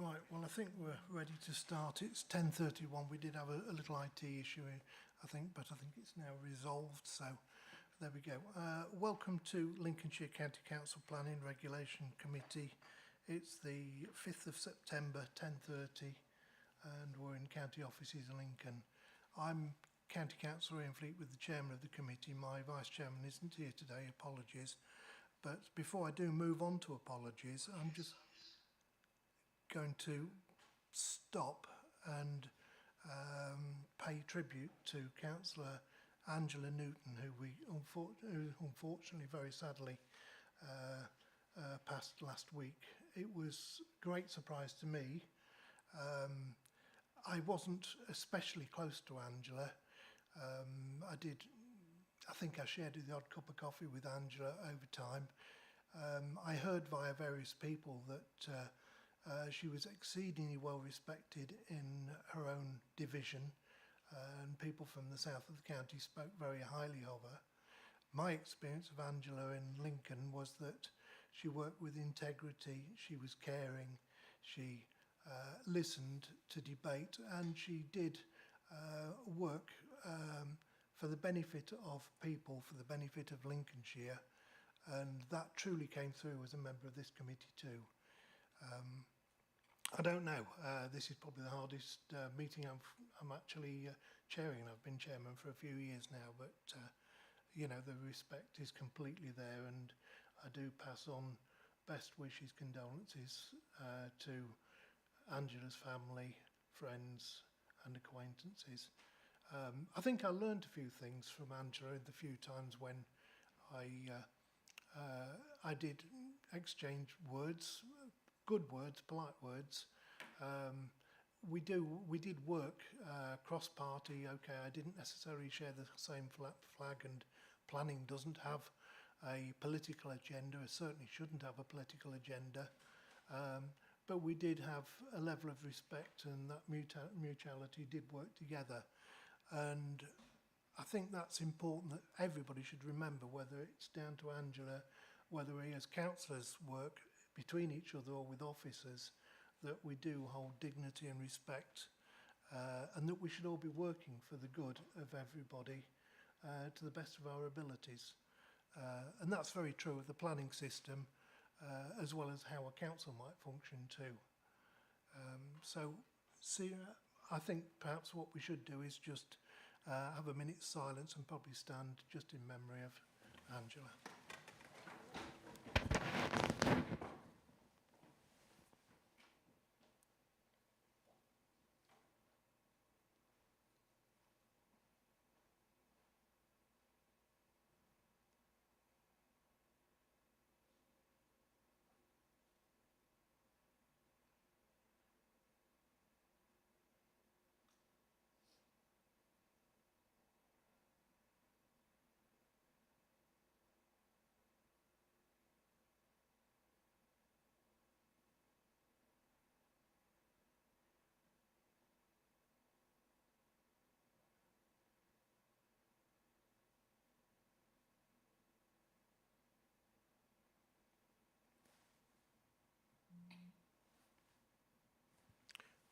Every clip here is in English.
Right, well, I think we're ready to start. It's 10:31. We did have a little IT issue, I think, but I think it's now resolved, so there we go. Welcome to Lincolnshire County Council Planning Regulation Committee. It's the 5th of September, 10:30, and we're in county offices in Lincoln. I'm County Councillor Ian Fleet with the chairman of the committee. My vice chairman isn't here today, apologies. But before I do move on to apologies, I'm just going to stop and pay tribute to Councillor Angela Newton, who unfortunately very sadly passed last week. It was a great surprise to me. I wasn't especially close to Angela. I think I shared the odd cup of coffee with Angela over time. I heard via various people that she was exceedingly well respected in her own division, and people from the south of the county spoke very highly of her. My experience of Angela in Lincoln was that she worked with integrity, she was caring, she listened to debate, and she did work for the benefit of people, for the benefit of Lincolnshire, and that truly came through as a member of this committee too. I don't know, this is probably the hardest meeting I'm actually chairing. I've been chairman for a few years now, but you know, the respect is completely there, and I do pass on best wishes, condolences to Angela's family, friends and acquaintances. I think I learned a few things from Angela in the few times when I did exchange words, good words, polite words. We did work cross-party. Okay, I didn't necessarily share the same flag, and planning doesn't have a political agenda. It certainly shouldn't have a political agenda. But we did have a level of respect, and that mutuality did work together. And I think that's important, that everybody should remember, whether it's down to Angela, whether we as councillors work between each other or with officers, that we do hold dignity and respect, and that we should all be working for the good of everybody to the best of our abilities. And that's very true of the planning system, as well as how a council might function too. I think perhaps what we should do is just have a minute's silence and probably stand just in memory of Angela.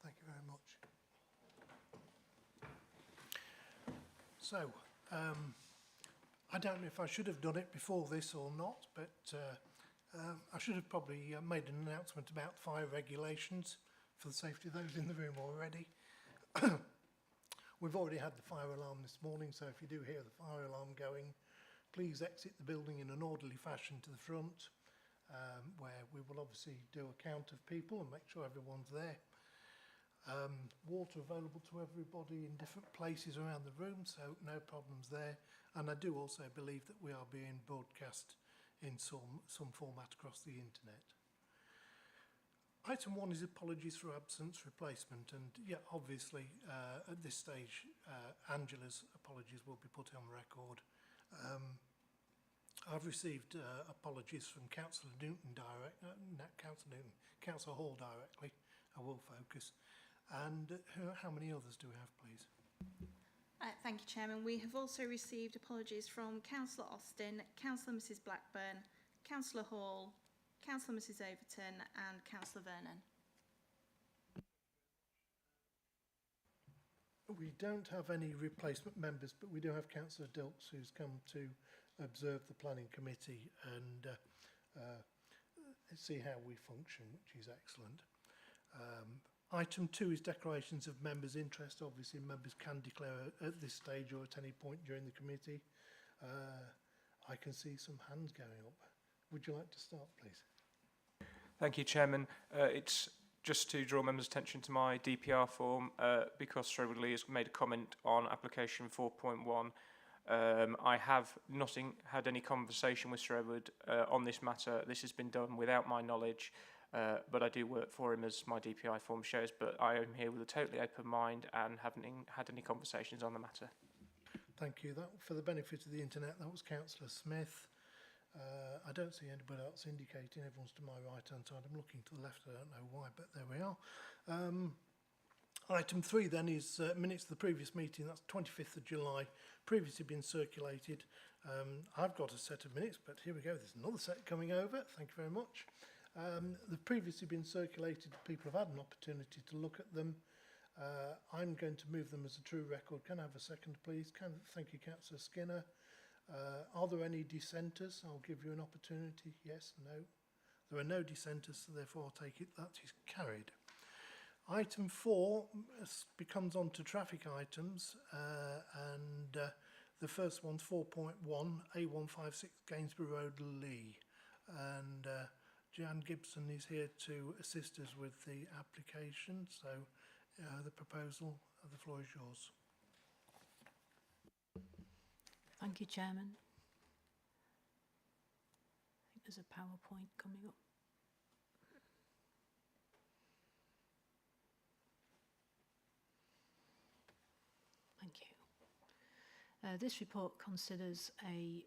Thank you very much. So, I don't know if I should have done it before this or not, but I should have probably made an announcement about fire regulations for the safety of those in the room already. We've already had the fire alarm this morning, so if you do hear the fire alarm going, please exit the building in an orderly fashion to the front, where we will obviously do a count of people and make sure everyone's there. Water available to everybody in different places around the room, so no problems there. And I do also believe that we are being broadcast in some format across the internet. Item 1 is apologies for absence replacement, and yeah, obviously at this stage Angela's apologies will be put on record. I've received apologies from Councillor Newton Councillor Hall directly. I will focus. And how many others do we have, please? Thank you, Chairman. We have also received apologies from Councillor Austin, Councillor Mrs Blackburn, Councillor Hall, Councillor Mrs Overton and Councillor Vernon. We don't have any replacement members, but we do have Councillor Dilks, who's come to observe the planning committee and see how we function, which is excellent. Item 2 is declarations of members' interest. Obviously, members can declare at this stage or at any point during the committee. I can see some hands going up. Would you like to start, please? Thank you, Chairman. It's just to draw members' attention to my DPR form, because Sherwood Lee has made a comment on application 4.1. I have not had any conversation with Sherwood on this matter. This has been done without my knowledge, but I do work for him, as my DPI form shows, but I am here with a totally open mind and haven't had any conversations on the matter. Thank you. That, for the benefit of the internet, that was Councillor Smith. I don't see anybody else indicating. Everyone's to my right-hand side. I'm looking to the left. I don't know why, but there we are. Item 3 then is minutes of the previous meeting. That's 25th of July. Previously been circulated. I've got a set of minutes, but here we go. There's another set coming over. Thank you very much. They've previously been circulated. People have had an opportunity to look at them. I'm going to move them as a true record. Can I have a second, please? Thank you, Councillor Skinner. Are there any dissenters? I'll give you an opportunity. Yes, no. There are no dissenters, so therefore I'll take it that is carried. Item 4 becomes on to traffic items, and the first one's 4.1, A156 Gainsborough Road, Lee. And Jan Gibson is here to assist us with the application, so the proposal, the floor is yours. Thank you, Chairman. I think there's a PowerPoint coming up. Thank you. This report considers a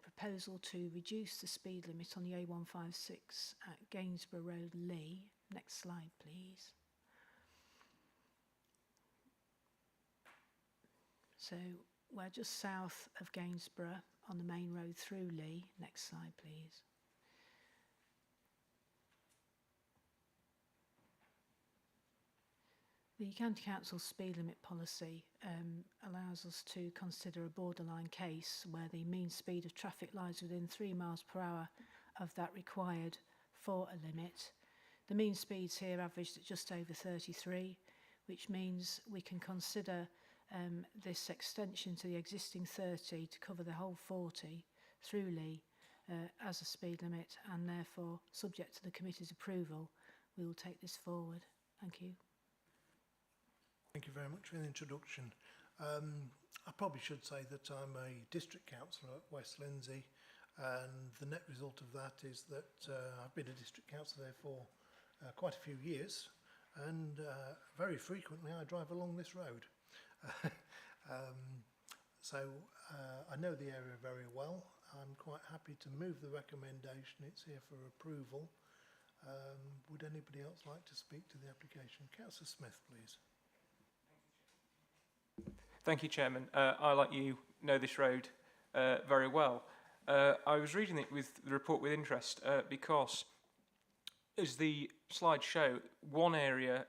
proposal to reduce the speed limit on the A156 at Gainsborough Road, Lee. Next slide, please. So we're just south of Gainsborough on the main road through Lee. Next slide, please. The County Council's speed limit policy allows us to consider a borderline case where the mean speed of traffic lies within 3 miles per hour of that required for a limit. The mean speeds here averaged at just over 33, which means we can consider this extension to the existing 30 to cover the whole 40 through Lee as a speed limit, and therefore, subject to the committee's approval, we will take this forward. Thank you. Thank you very much for the introduction. I probably should say that I'm a district councillor at West Lindsey, and the net result of that is that I've been a district councillor there for quite a few years, and very frequently I drive along this road. I know the area very well. I'm quite happy to move the recommendation. It's here for approval. Would anybody else like to speak to the application? Councillor Smith, please. Thank you, Chairman. I, like you, know this road very well. I was reading it with the report with interest because, as the slides show, one area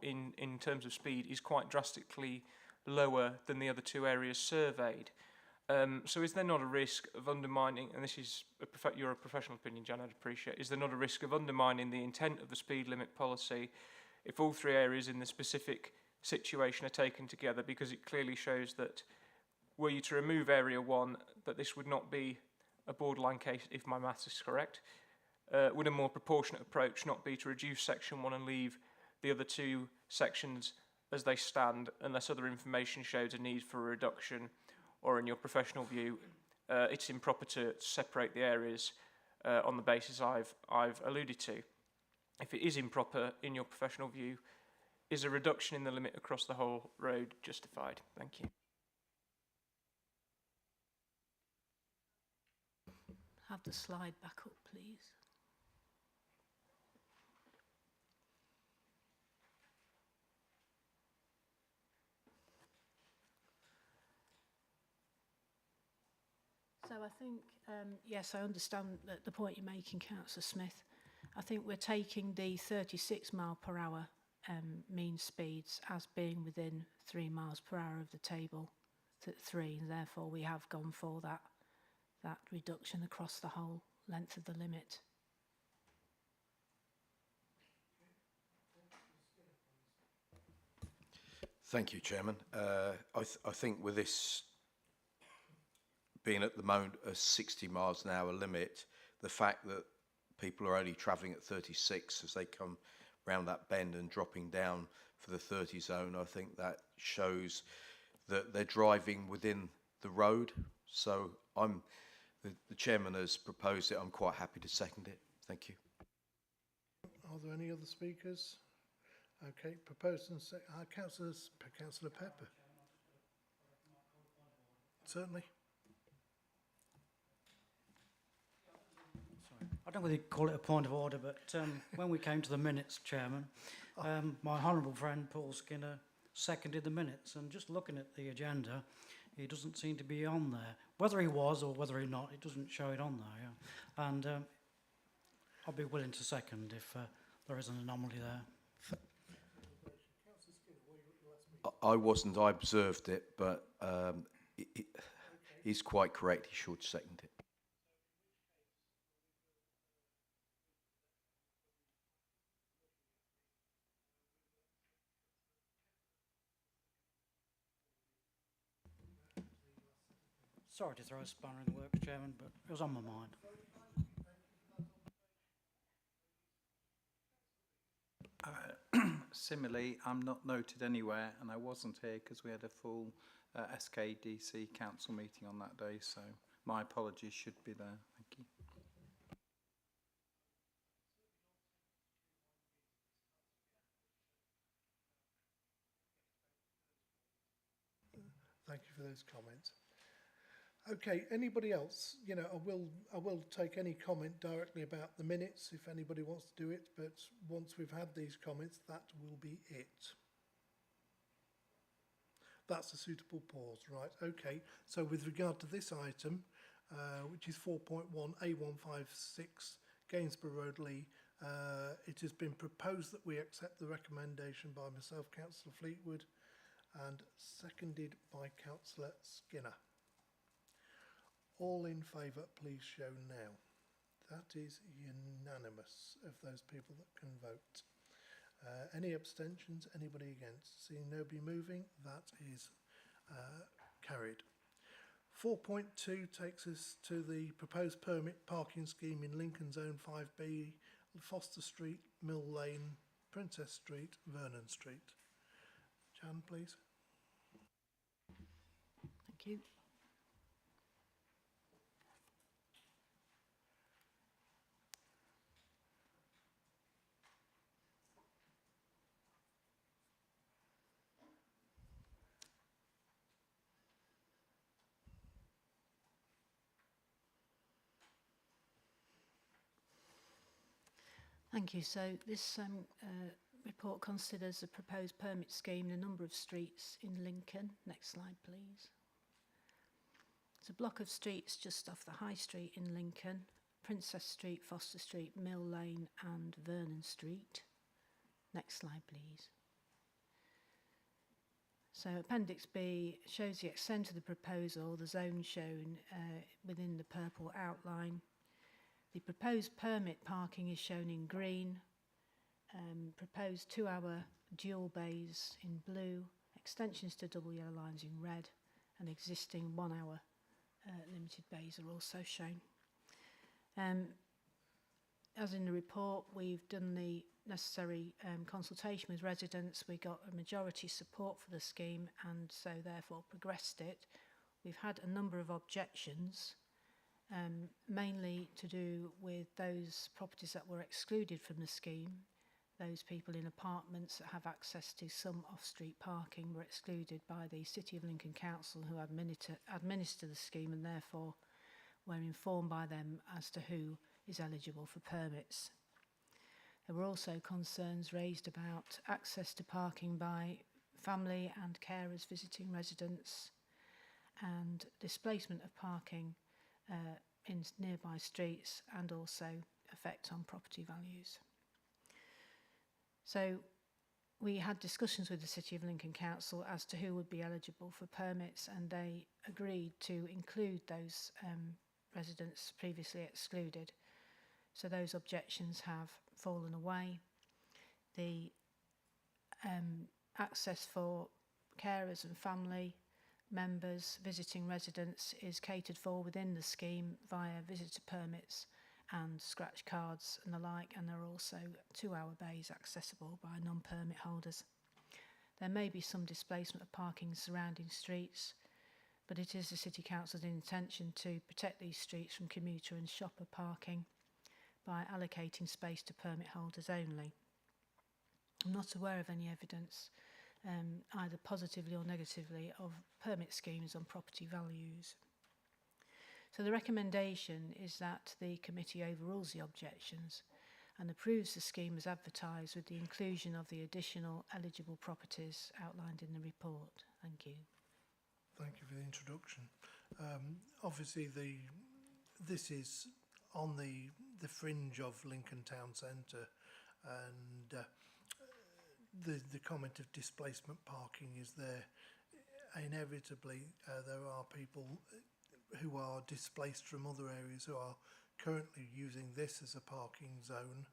in terms of speed is quite drastically lower than the other 2 areas surveyed. So is there not a risk of undermining, and this is your professional opinion, Jan, I'd appreciate, is there not a risk of undermining the intent of the speed limit policy if all 3 areas in the specific situation are taken together? Because it clearly shows that were you to remove area 1, that this would not be a borderline case, if my maths is correct. Would a more proportionate approach not be to reduce section 1 and leave the other 2 sections as they stand, unless other information shows a need for a reduction, or in your professional view, it's improper to separate the areas on the basis I've alluded to? If it is improper in your professional view, is a reduction in the limit across the whole road justified? Thank you. Have the slide back up, please. So I think, yes, I understand the point you're making, Councillor Smith. I think we're taking the 36 mile per hour mean speeds as being within 3 miles per hour of the table 3, and therefore we have gone for that reduction across the whole length of the limit. Thank you, Chairman. I think with this being at the moment a 60 miles an hour limit, the fact that people are only travelling at 36 as they come round that bend and dropping down for the 30 zone, I think that shows that they're driving within the road. So the Chairman has proposed it. I'm quite happy to second it. Thank you. Are there any other speakers? Okay, proposed and Councillor Pepper. Certainly. I don't really call it a point of order, but when we came to the minutes, Chairman, my honourable friend Paul Skinner seconded the minutes, and just looking at the agenda, he doesn't seem to be on there. Whether he was or whether he not, it doesn't show it on there. Yeah. And I'll be willing to second if there is an anomaly there. I wasn't. I observed it, but he's quite correct. He should second it. Sorry to throw a spanner in the works, Chairman, but it was on my mind. Similarly, I'm not noted anywhere, and I wasn't here because we had a full SKDC council meeting on that day, so my apologies should be there. Thank you. Thank you for those comments. Okay, anybody else? You know, I will take any comment directly about the minutes if anybody wants to do it, but once we've had these comments, that will be it. That's a suitable pause, right? Okay, so with regard to this item, which is 4.1 A156 Gainsborough Road, Lee, it has been proposed that we accept the recommendation by myself, Councillor Fleetwood, and seconded by Councillor Skinner. All in favour, please show now. That is unanimous of those people that can vote. Any abstentions? Anybody against? Seeing nobody moving, that is carried. 4.2 takes us to the proposed permit parking scheme in Lincoln Zone 5B, Foster Street, Mill Lane, Princess Street, Vernon Street. Jan, please. Thank you. Thank you. So this report considers the proposed permit scheme in a number of streets in Lincoln. Next slide, please. It's a block of streets just off the High Street in Lincoln: Princess Street, Foster Street, Mill Lane and Vernon Street. Next slide, please. So Appendix B shows the extent of the proposal, the zone shown within the purple outline. The proposed permit parking is shown in green, proposed 2-hour dual bays in blue, extensions to double yellow lines in red, and existing 1-hour limited bays are also shown. As in the report, we've done the necessary consultation with residents. We got a majority support for the scheme and so therefore progressed it. We've had a number of objections, mainly to do with those properties that were excluded from the scheme. Those people in apartments that have access to some off-street parking were excluded by the City of Lincoln Council, who administer the scheme, and therefore were informed by them as to who is eligible for permits. There were also concerns raised about access to parking by family and carers visiting residents, and displacement of parking in nearby streets, and also effect on property values. So We had discussions with the City of Lincoln Council as to who would be eligible for permits, and they agreed to include those residents previously excluded. So those objections have fallen away. The access for carers and family members visiting residents is catered for within the scheme via visitor permits and scratch cards and the like, and there are also 2-hour bays accessible by non-permit holders. There may be some displacement of parking in surrounding streets, but it is the City Council's intention to protect these streets from commuter and shopper parking by allocating space to permit holders only. I'm not aware of any evidence, either positively or negatively, of permit schemes on property values. So the recommendation is that the committee overrules the objections and approves the scheme as advertised with the inclusion of the additional eligible properties outlined in the report. Thank you. Thank you for the introduction. Obviously, this is on the fringe of Lincoln Town Centre, and the comment of displacement parking is there. Inevitably, there are people who are displaced from other areas who are currently using this as a parking zone,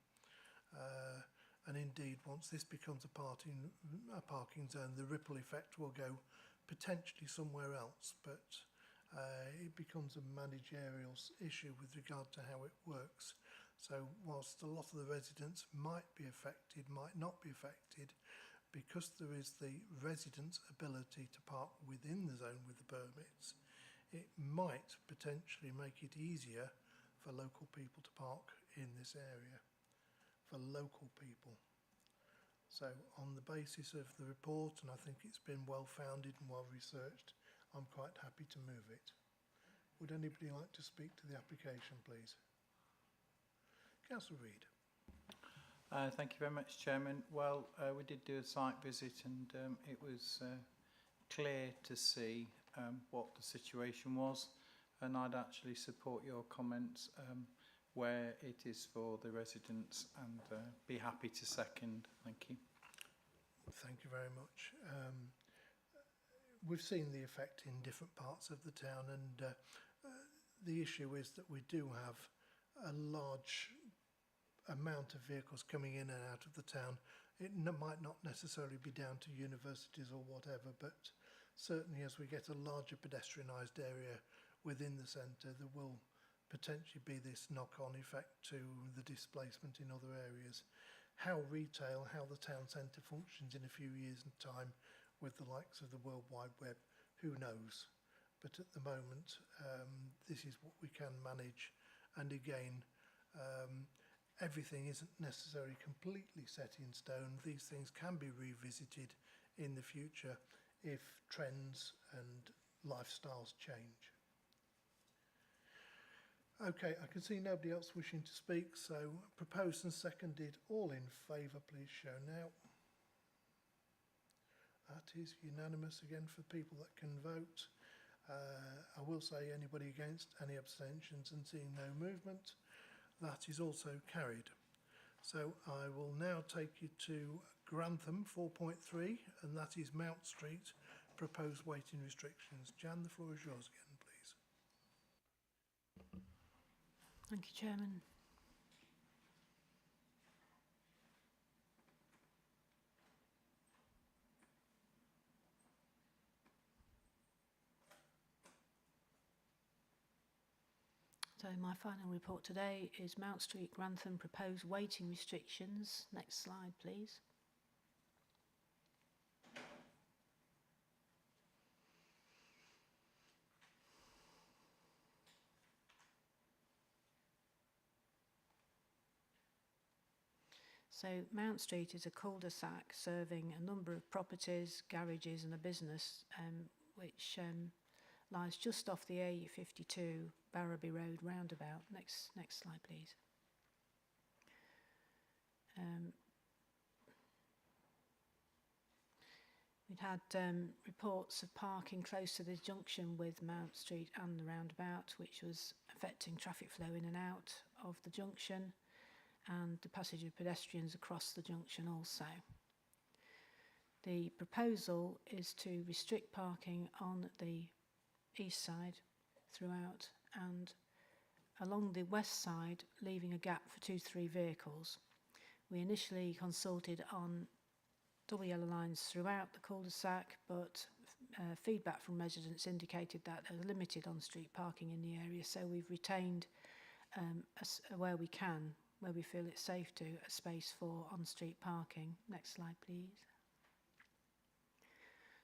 and indeed once this becomes a parking zone, the ripple effect will go potentially somewhere else, but it becomes a managerial issue with regard to how it works. So whilst a lot of the residents might be affected, might not be affected, because there is the residents' ability to park within the zone with the permits, it might potentially make it easier for local people to park in this area, for local people. So on the basis of the report, and I think it's been well founded and well researched, I'm quite happy to move it. Would anybody like to speak to the application, please? Councillor Reid. Thank you very much, Chairman. Well, we did do a site visit, and it was clear to see what the situation was, and I'd actually support your comments where it is for the residents, and be happy to second. Thank you. Thank you very much. We've seen the effect in different parts of the town, and the issue is that we do have a large amount of vehicles coming in and out of the town. It might not necessarily be down to universities or whatever, but certainly as we get a larger pedestrianised area within the centre, there will potentially be this knock-on effect to the displacement in other areas. How retail, how the town centre functions in a few years' time with the likes of the World Wide Web, who knows? But at the moment, this is what we can manage. And again, everything isn't necessarily completely set in stone. These things can be revisited in the future if trends and lifestyles change. Okay, I can see nobody else wishing to speak, so proposed and seconded. All in favour, please show now. That is unanimous again for people that can vote. I will say anybody against, any abstentions, and seeing no movement, that is also carried. So I will now take you to Grantham 4.3, and that is Mount Street, proposed waiting restrictions. Jan, the floor is yours again, please. Thank you, Chairman. So my final report today is Mount Street, Grantham, proposed waiting restrictions. Next slide, please. So Mount Street is a cul-de-sac serving a number of properties, garages and a business which lies just off the A52 Barrowby Road roundabout. Next slide, please. We'd had reports of parking close to the junction with Mount Street and the roundabout, which was affecting traffic flow in and out of the junction and the passage of pedestrians across the junction also. The proposal is to restrict parking on the east side throughout and along the west side, leaving a gap for 2 to 3 vehicles. We initially consulted on double yellow lines throughout the cul-de-sac, but feedback from residents indicated that there's limited on-street parking in the area, so we've retained where we can, where we feel it's safe to, a space for on-street parking. Next slide, please.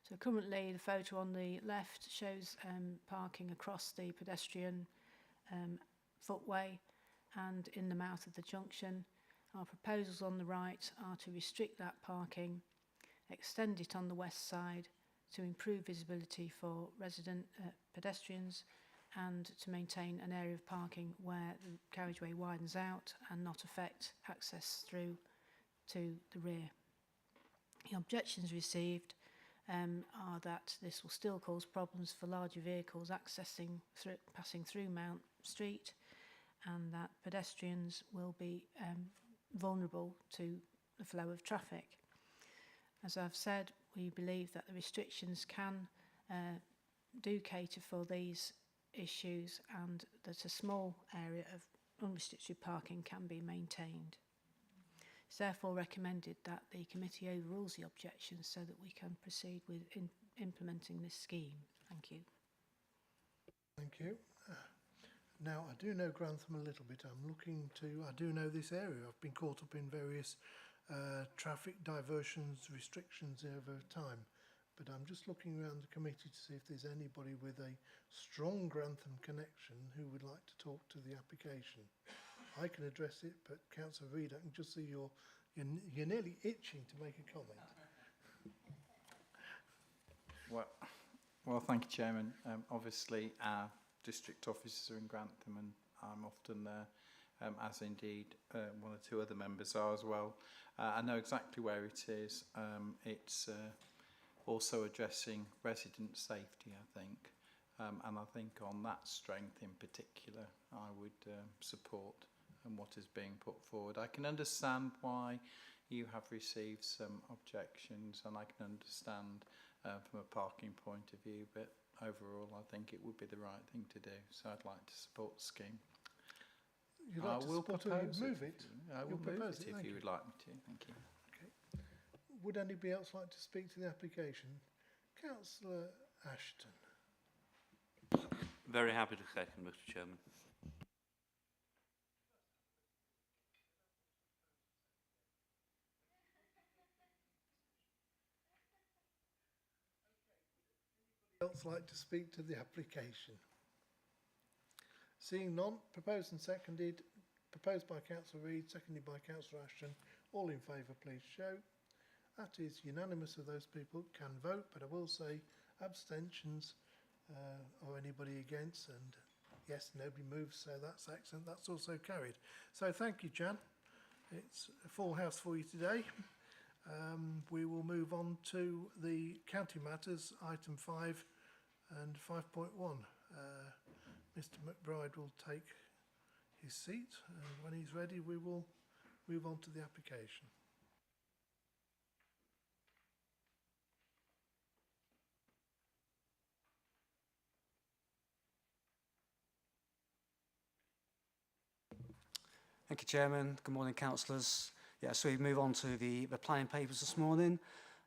So currently the photo on the left shows parking across the pedestrian footway and in the mouth of the junction. Our proposals on the right are to restrict that parking, extend it on the west side to improve visibility for resident pedestrians and to maintain an area of parking where the carriageway widens out and not affect access through to the rear. The objections received are that this will still cause problems for larger vehicles passing through Mount Street, and that pedestrians will be vulnerable to the flow of traffic. As I've said, we believe that the restrictions can do cater for these issues and that a small area of unrestricted parking can be maintained. It's therefore recommended that the committee overrules the objections so that we can proceed with implementing this scheme. Thank you. Thank you. Now, I do know Grantham a little bit. I do know this area. I've been caught up in various traffic diversions, restrictions over time. But I'm just looking around the committee to see if there's anybody with a strong Grantham connection who would like to talk to the application. I can address it, but Councillor Reid, I can just see you're nearly itching to make a comment. Well, thank you, Chairman. Obviously, our district offices are in Grantham, and I'm often there, as indeed one or two other members are as well. I know exactly where it is. It's also addressing resident safety, I think, and I think on that strength in particular, I would support what is being put forward. I can understand why you have received some objections, and I can understand from a parking point of view, but overall I think it would be the right thing to do, so I'd like to support the scheme. You'd like to support it, move it? I will move it if you would like me to. Thank you. Okay. Would anybody else like to speak to the application? Councillor Ashton. Very happy to second, Mr. Chairman. Else like to speak to the application? Seeing none, proposed and seconded, proposed by Councillor Reid, seconded by Councillor Ashton. All in favour, please show. That is unanimous of those people can vote, but I will say abstentions or anybody against, and yes, nobody moves, so that's excellent. That's also carried. So thank you, Jan. It's a full house for you today. We will move on to the county matters, item 5 and 5.1. Mr. McBride will take his seat, and when he's ready, we will move on to the application. Thank you, Chairman. Good morning, councillors. Yeah, so we move on to the planning papers this morning.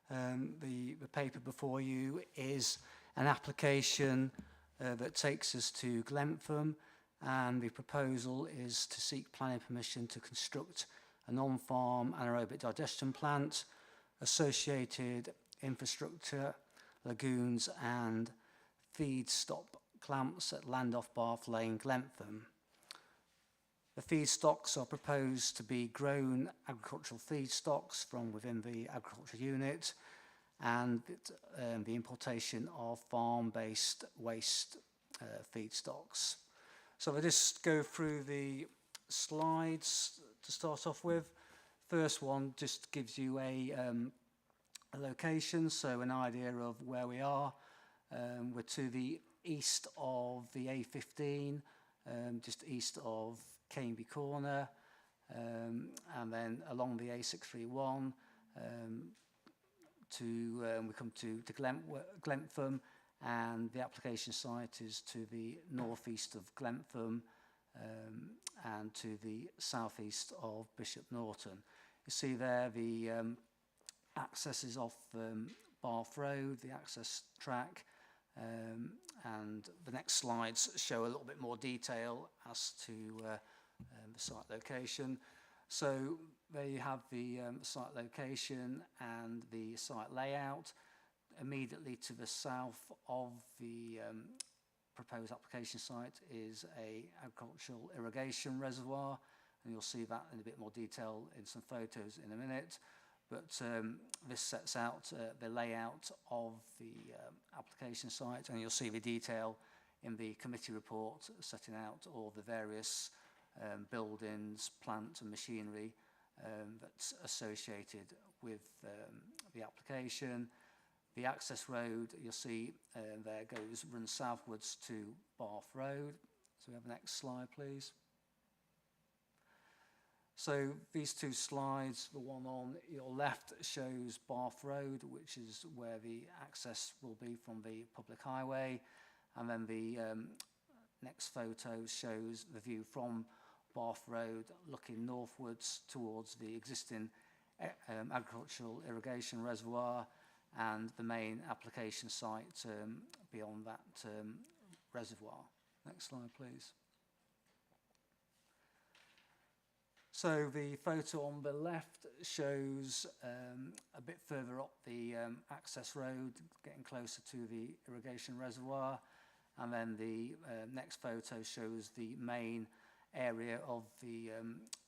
The paper before you is an application that takes us to Glentham, and the proposal is to seek planning permission to construct a non-farm anaerobic digestion plant, associated infrastructure, lagoons and feed stop clamps at Landoff Bath Lane, Glentham. The feedstocks are proposed to be grown agricultural feedstocks from within the agricultural unit, and the importation of farm-based waste feedstocks. So I'll just go through the slides to start off with. First one just gives you a location, so an idea of where we are. We're to the east of the A15, just east of Caneby Corner, and then along the A631 we come to Glentham, and the application site is to the northeast of Glentham and to the southeast of Bishop Norton. You see there the access is off Bath Road, the access track, and the next slides show a little bit more detail as to the site location. So there you have the site location and the site layout. Immediately to the south of the proposed application site is a agricultural irrigation reservoir, and you'll see that in a bit more detail in some photos in a minute. But this sets out the layout of the application site, and you'll see the detail in the committee report setting out all the various buildings, plant and machinery that's associated with the application. The access road, you'll see there runs southwards to Bath Road. So we have the next slide, please. So these two slides, the one on your left shows Bath Road, which is where the access will be from the public highway. And then the next photo shows the view from Bath Road looking northwards towards the existing agricultural irrigation reservoir and the main application site beyond that reservoir. Next slide, please. So the photo on the left shows a bit further up the access road, getting closer to the irrigation reservoir. And then the next photo shows the main area of the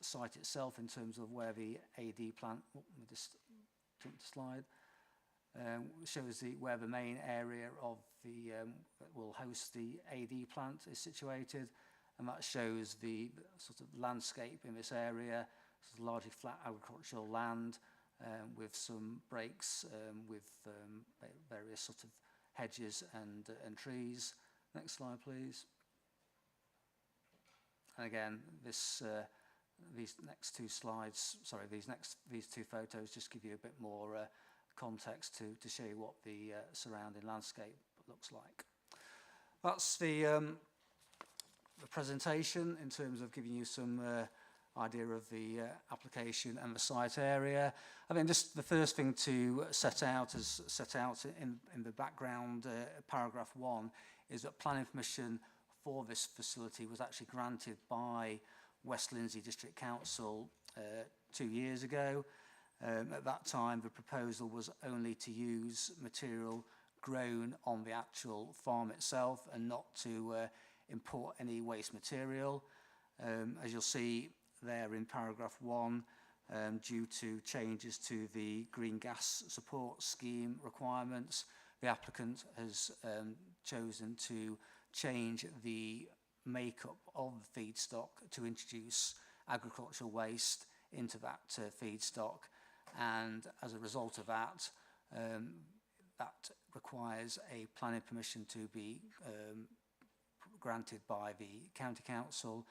site itself in terms of where the AD plant, just jump the slide, shows where the main area of the that will host the AD plant is situated, and that shows the sort of landscape in this area. It's largely flat agricultural land with some breaks with various sort of hedges and trees. Next slide, please. And again, these next two slides, sorry, these two photos just give you a bit more context to show you what the surrounding landscape looks like. That's the presentation in terms of giving you some idea of the application and the site area. I think just the first thing to set out in the background paragraph 1 is that planning permission for this facility was actually granted by West Lindsey District Council 2 years ago. At that time, the proposal was only to use material grown on the actual farm itself and not to import any waste material. As you'll see there in paragraph 1, due to changes to the green gas support scheme requirements, the applicant has chosen to change the makeup of the feedstock to introduce agricultural waste into that feedstock, and as a result of that, that requires a planning permission to be granted by the county council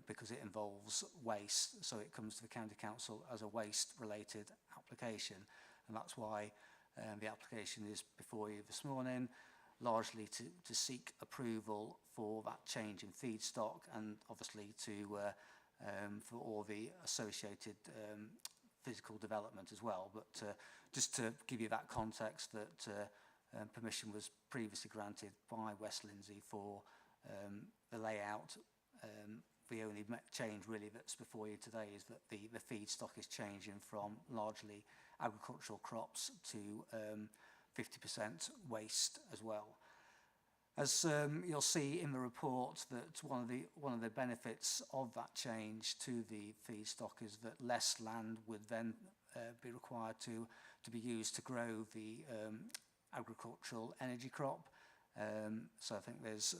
because it involves waste, so it comes to the county council as a waste related application, and that's why the application is before you this morning, largely to seek approval for that change in feedstock and obviously to for all the associated physical development as well. But just to give you that context that permission was previously granted by West Lindsey for the layout. The only change really that's before you today is that the feedstock is changing from largely agricultural crops to 50% waste as well. As you'll see in the report, that one of the benefits of that change to the feedstock is that less land would then be required to be used to grow the agricultural energy crop. So I think there's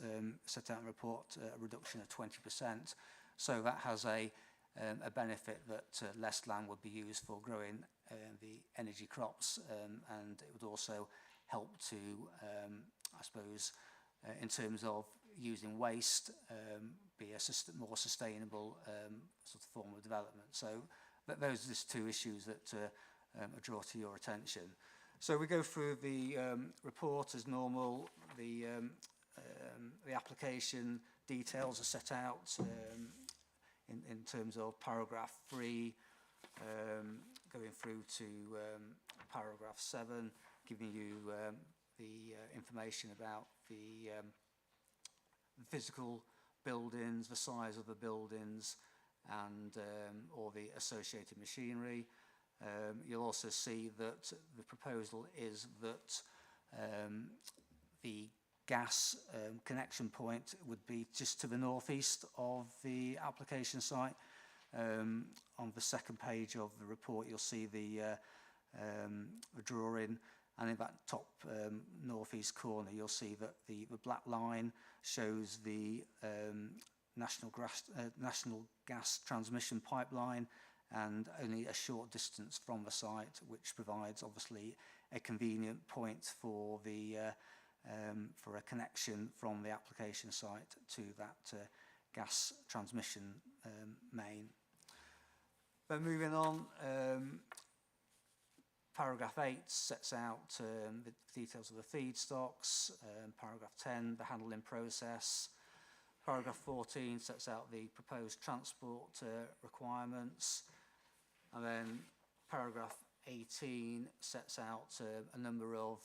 set out in the report a reduction of 20%. So that has a benefit that less land would be used for growing the energy crops, and it would also help to, I suppose, in terms of using waste, be a more sustainable sort of form of development. So those are just two issues that I draw to your attention. So we go through the report as normal. The application details are set out in terms of paragraph 3, going through to paragraph 7, giving you the information about the physical buildings, the size of the buildings, and all the associated machinery. You'll also see that the proposal is that the gas connection point would be just to the northeast of the application site. On the second page of the report, you'll see the drawing, and in that top northeast corner, you'll see that the black line shows the national gas transmission pipeline, and only a short distance from the site, which provides obviously a convenient point for the for a connection from the application site to that gas transmission main. Then moving on, paragraph 8 sets out the details of the feedstocks. Paragraph 10, the handling process. Paragraph 14 sets out the proposed transport requirements. And then paragraph 18 sets out a number of,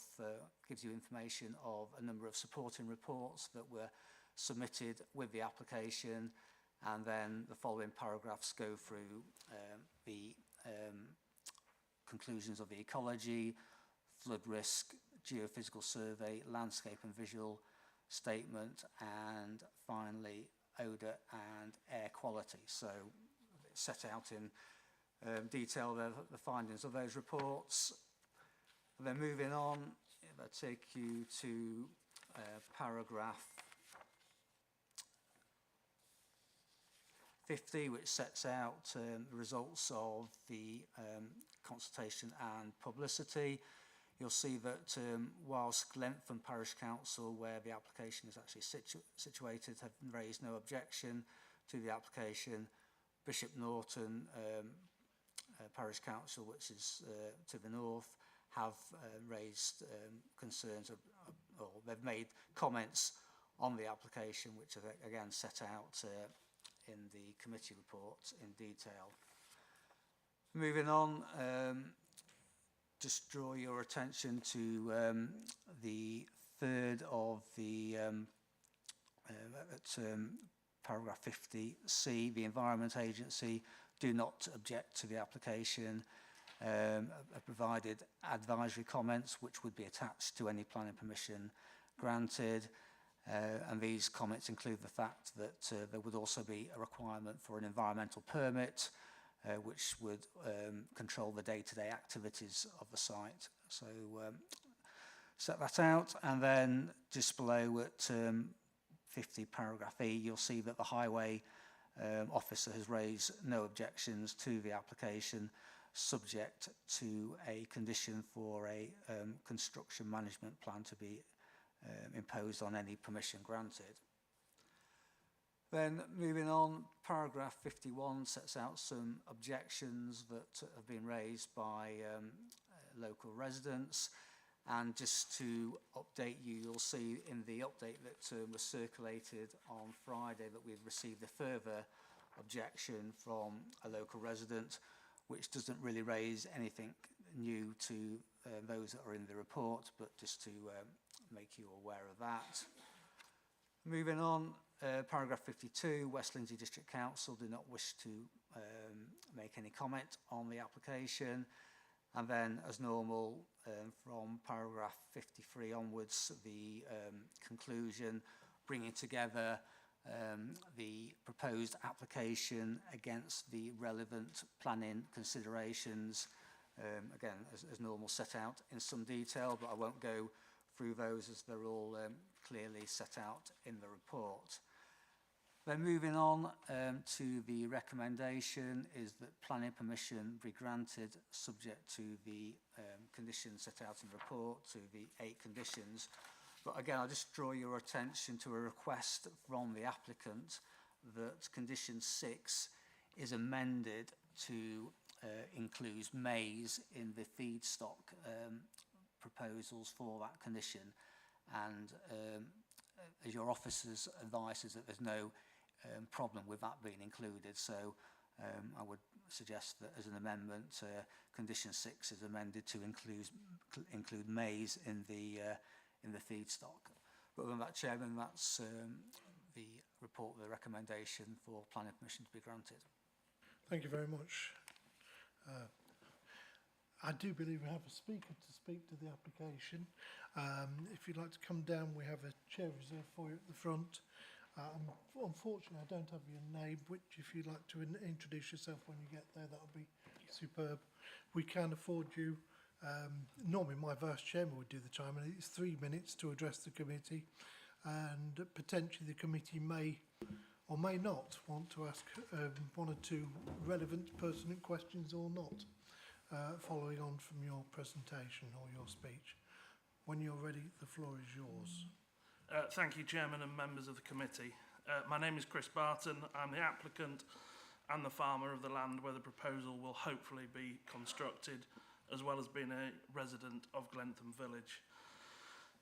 gives you information of a number of supporting reports that were submitted with the application. And then the following paragraphs go through the conclusions of the ecology, flood risk, geophysical survey, landscape and visual statement, and finally odour and air quality. So it's set out in detail the findings of those reports. And then moving on, if I take you to paragraph 50, which sets out the results of the consultation and publicity. You'll see that whilst Glentham Parish Council, where the application is actually situated, have raised no objection to the application, Bishop Norton Parish Council, which is to the north, have raised concerns, or they've made comments on the application, which are again set out in the committee report in detail. Moving on, just draw your attention to the third of the paragraph 50C, the Environment Agency do not object to the application, provided advisory comments which would be attached to any planning permission granted. And these comments include the fact that there would also be a requirement for an environmental permit, which would control the day-to-day activities of the site. So set that out, and then just below at 50 paragraph E, you'll see that the highway officer has raised no objections to the application, subject to a condition for a construction management plan to be imposed on any permission granted. Then moving on, paragraph 51 sets out some objections that have been raised by local residents. And just to update you, you'll see in the update that was circulated on Friday that we've received a further objection from a local resident, which doesn't really raise anything new to those that are in the report, but just to make you aware of that. Moving on, paragraph 52, West Lindsey District Council do not wish to make any comment on the application. And then, as normal, from paragraph 53 onwards, the conclusion, bringing together the proposed application against the relevant planning considerations. Again, as normal, set out in some detail, but I won't go through those as they're all clearly set out in the report. Then moving on to the recommendation is that planning permission be granted subject to the conditions set out in the report, to the 8 conditions. But again, I'll just draw your attention to a request from the applicant that condition 6 is amended to include maize in the feedstock proposals for that condition, and as your officer's advice is that there's no problem with that being included, so I would suggest that as an amendment, condition 6 is amended to include maize in the feedstock. But other than that, Chairman, that's the report with the recommendation for planning permission to be granted. Thank you very much. I do believe we have a speaker to speak to the application. If you'd like to come down, we have a chair reserved for you at the front. Unfortunately, I don't have your name, which if you'd like to introduce yourself when you get there, that'll be superb. We can afford you, normally my vice chairman would do the time, and it's 3 minutes to address the committee, and potentially the committee may or may not want to ask 1 or 2 relevant pertinent questions or not, following on from your presentation or your speech. When you're ready, the floor is yours. Thank you, Chairman and members of the committee. My name is Chris Barton. I'm the applicant and the farmer of the land where the proposal will hopefully be constructed, as well as being a resident of Glentham Village.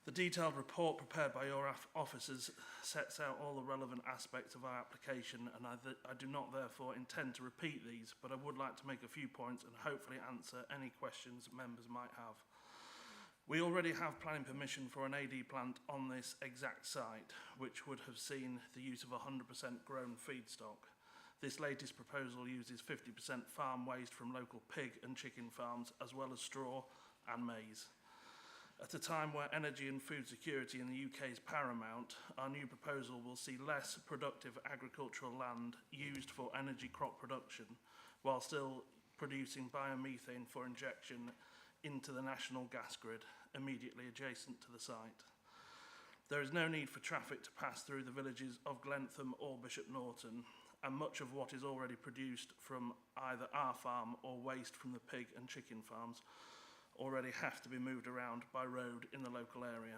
The detailed report prepared by your officers sets out all the relevant aspects of our application, and I do not therefore intend to repeat these, but I would like to make a few points and hopefully answer any questions members might have. We already have planning permission for an AD plant on this exact site, which would have seen the use of 100% grown feedstock. This latest proposal uses 50% farm waste from local pig and chicken farms, as well as straw and maize. At a time where energy and food security in the UK is paramount, our new proposal will see less productive agricultural land used for energy crop production, while still producing biomethane for injection into the national gas grid immediately adjacent to the site. There is no need for traffic to pass through the villages of Glentham or Bishop Norton, and much of what is already produced from either our farm or waste from the pig and chicken farms already have to be moved around by road in the local area.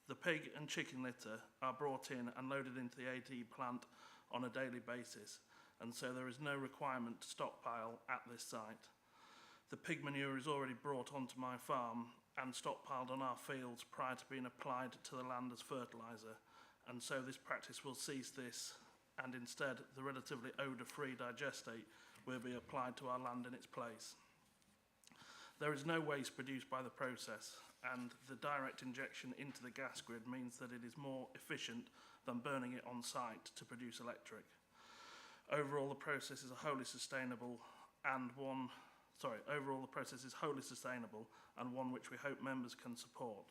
The pig and chicken litter are brought in and loaded into the AD plant on a daily basis, and so there is no requirement to stockpile at this site. The pig manure is already brought onto my farm and stockpiled on our fields prior to being applied to the land as fertiliser, and so this practice will cease this, and instead the relatively odour-free digestate will be applied to our land in its place. There is no waste produced by the process, and the direct injection into the gas grid means that it is more efficient than burning it on site to produce electric. Overall, the process is wholly sustainable and one which we hope members can support.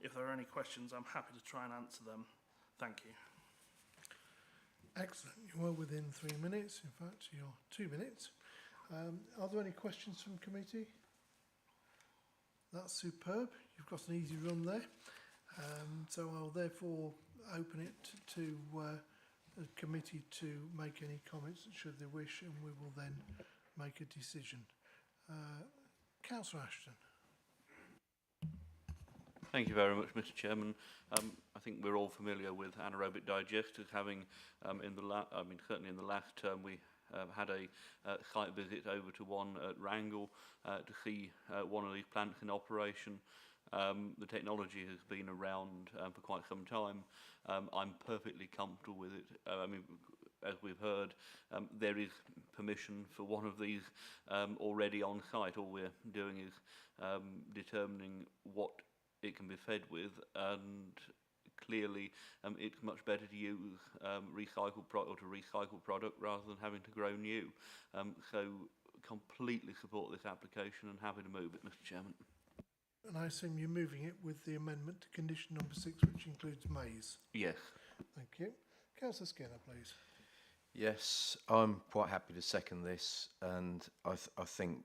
If there are any questions, I'm happy to try and answer them. Thank you. Excellent. You're well within 3 minutes. In fact, you're 2 minutes. Are there any questions from committee? That's superb. You've got an easy run there. So I'll therefore open it to the committee to make any comments should they wish, and we will then make a decision. Councillor Ashton. Thank you very much, Mr. Chairman. I think we're all familiar with anaerobic digesters. Having certainly in the last term, we had a site visit over to one at Wrangle to see one of these plants in operation. The technology has been around for quite some time. I'm perfectly comfortable with it. As we've heard, there is permission for one of these already on site. All we're doing is determining what it can be fed with, and clearly it's much better to use recycled product rather than having to grow new. So completely support this application and happy to move it, Mr. Chairman. And I assume you're moving it with the amendment to condition number 6, which includes maize. Yes. Thank you. Councillor Skinner, please. Yes, I'm quite happy to second this, and I think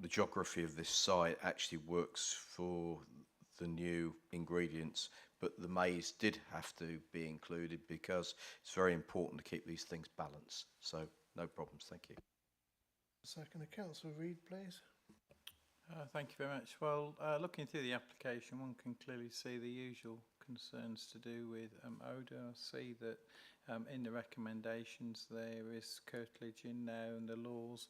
the geography of this site actually works for the new ingredients, but the maize did have to be included because it's very important to keep these things balanced. So no problems, thank you. Second, Councillor Reid, please. Thank you very much. Well, looking through the application, one can clearly see the usual concerns to do with odour. I see that in the recommendations there is curtilage in there and the laws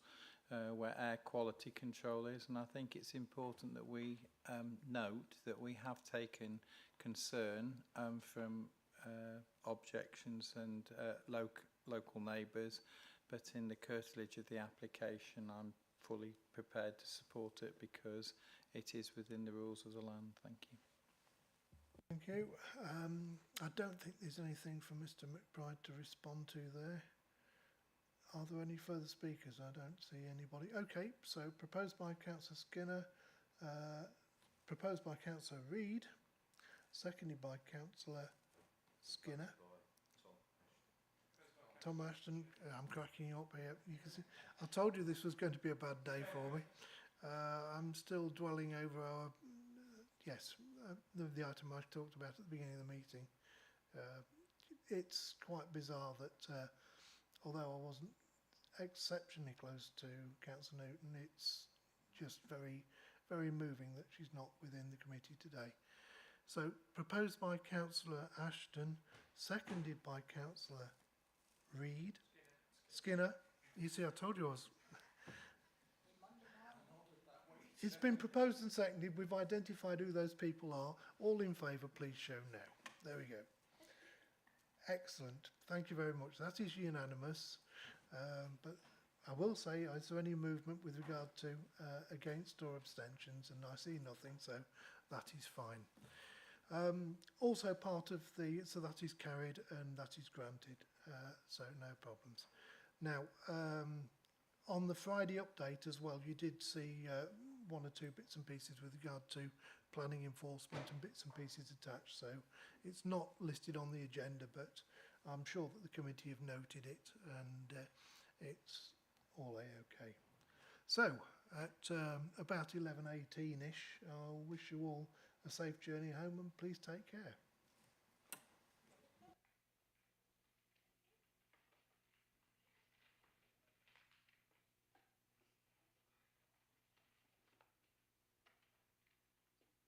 where air quality control is, and I think it's important that we note that we have taken concern from objections and local neighbours, but in the curtilage of the application I'm fully prepared to support it because it is within the rules of the land. Thank you. Thank you. I don't think there's anything for Mr McBride to respond to there. Are there any further speakers? I don't see anybody. Okay, so proposed by Councillor Skinner, proposed by Councillor Reid, seconded by Councillor Skinner. Tom Ashton, I'm cracking up here. You can see, I told you this was going to be a bad day for me. I'm still dwelling over our, the item I talked about at the beginning of the meeting. It's quite bizarre that although I wasn't exceptionally close to Councillor Newton, it's just very, very moving that she's not within the committee today. So, proposed by Councillor Ashton, seconded by Councillor Reid. Skinner. You see, I told you I was. It's been proposed and seconded. We've identified who those people are. All in favour, please show now. There we go. Excellent. Thank you very much. That is unanimous. But I will say, is there any movement with regard to against or abstentions? And I see nothing, so that is fine. Also part of the, so that is carried and that is granted, so no problems. Now, on the Friday update as well, you did see one or two bits and pieces with regard to planning enforcement and bits and pieces attached, so it's not listed on the agenda, but I'm sure that the committee have noted it and it's all A-OK. So, at about 11:18ish, I'll wish you all a safe journey home and please take care.